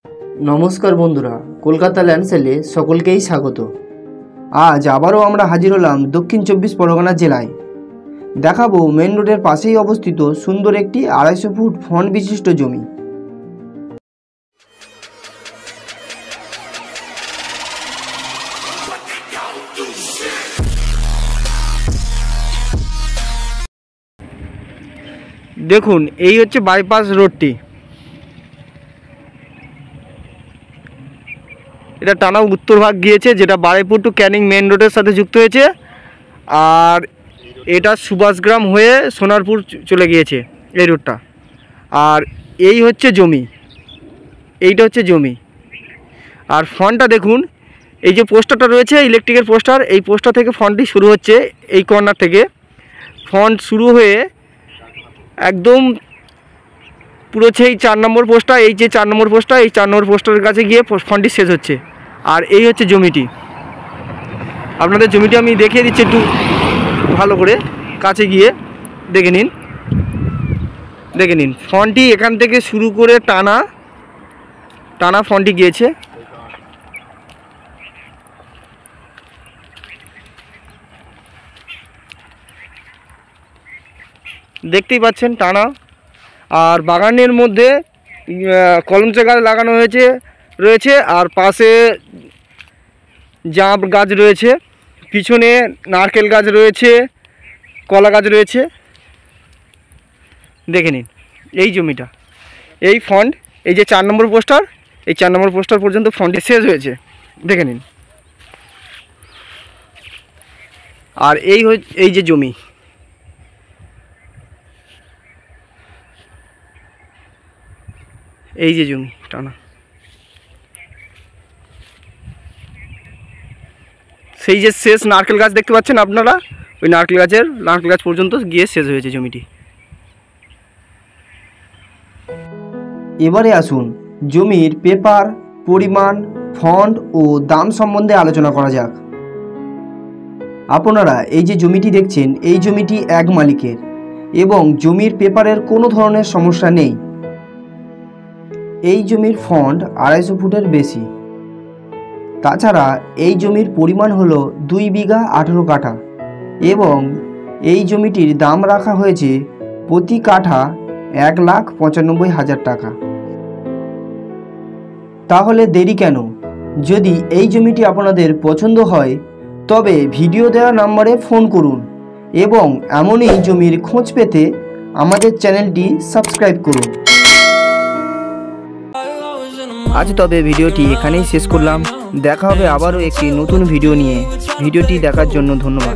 नमस्कार बंधुरा कलकाता लैंडसेले सकलकेई स्वागत। आज आबारो आमरा हाजिर हलाम दक्षिण 24 परगना जिलाय। देखाबो मेन रोडের पाশেই अवस्थित सुंदर একটি 250 फुट फन्ट विशिष्ट जमी। देखुन এই হচ্ছে বাইপাস রোডটি। এটা টানা উত্তর ভাগ গিয়েছে যেটা বারুইপুর টু ক্যানিং মেন রোডের সাথে যুক্ত হয়েছে, আর এটা সুভাষগ্রাম হয়ে সোনারপুর চলে গিয়েছে এই রোডটা। আর এই হচ্ছে জমি, এইটা হচ্ছে জমি। আর ফন্টটা দেখুন, এই যে পোস্টারটা রয়েছে ইলেকট্রিকের পোস্টার, এই পোস্টার থেকে ফন্টটি শুরু হচ্ছে। এই কর্নার থেকে ফন্ট শুরু হয়ে একদম পুরো সেই 4 নম্বর পোস্টার, এই যে 4 নম্বর পোস্টার, এই 4 নম্বর পোস্টারের কাছে গিয়ে ফন্টটি শেষ হচ্ছে। আর এই হচ্ছে জমিটি। আপনাদের জমিটি আমি দেখিয়ে দিচ্ছি একটু ভালো করে, কাছে গিয়ে দেখে নিন। ফন্টটি এখান থেকে শুরু করে টানা ফন্টটি গিয়েছে। দেখতেই পাচ্ছেন টানা। আর বাগানের মধ্যে কলমচা গাছ লাগানো রয়েছে আর পাশে জাম গাছ রয়েছে, পিছনে নারকেল গাছ রয়েছে, কলা গাছ রয়েছে। দেখে নিন এই জমিটা, এই ফন্ট, এই যে 4 নম্বর পোস্টার, এই 4 নম্বর পোস্টার পর্যন্ত ফন্টে শেষ হয়েছে। দেখে নিন। আর এই যে জমি, এই যে জমি টানা, সেই যে শেষ নারকেল গাছ দেখতে পাচ্ছেন আপনারা, ওই নারকেল গাছ পর্যন্ত গিয়ে শেষ হয়েছে জমিটি। এবারে আসুন জমির পেপার, পরিমাণ, ফন্ট ও দাম সম্বন্ধে আলোচনা করা যাক। আপনারা এই যে জমিটি দেখছেন, এই জমিটি এক মালিকের এবং জমির পেপারের কোনো ধরনের সমস্যা নেই। এই জমির ফন্ট 250 ফুটের বেশি। তাছাড়া এই জমির পরিমাণ হলো 2 বিঘা 18 কাঠা এবং এই জমিটির দাম রাখা হয়েছে প্রতি কাঠা 1,95,000 টাকা। তাহলে দেরি কেন? যদি এই জমিটি আপনাদের পছন্দ হয় তবে ভিডিও দেওয়া নম্বরে ফোন করুন এবং এমনই জমির খোঁজ পেতে আমাদের চ্যানেলটি সাবস্ক্রাইব করুন। আজ তবে ভিডিওটি এখানেই শেষ করলাম। দেখা হবে আবারও একটি নতুন ভিডিও নিয়ে। ভিডিওটি দেখার জন্য ধন্যবাদ।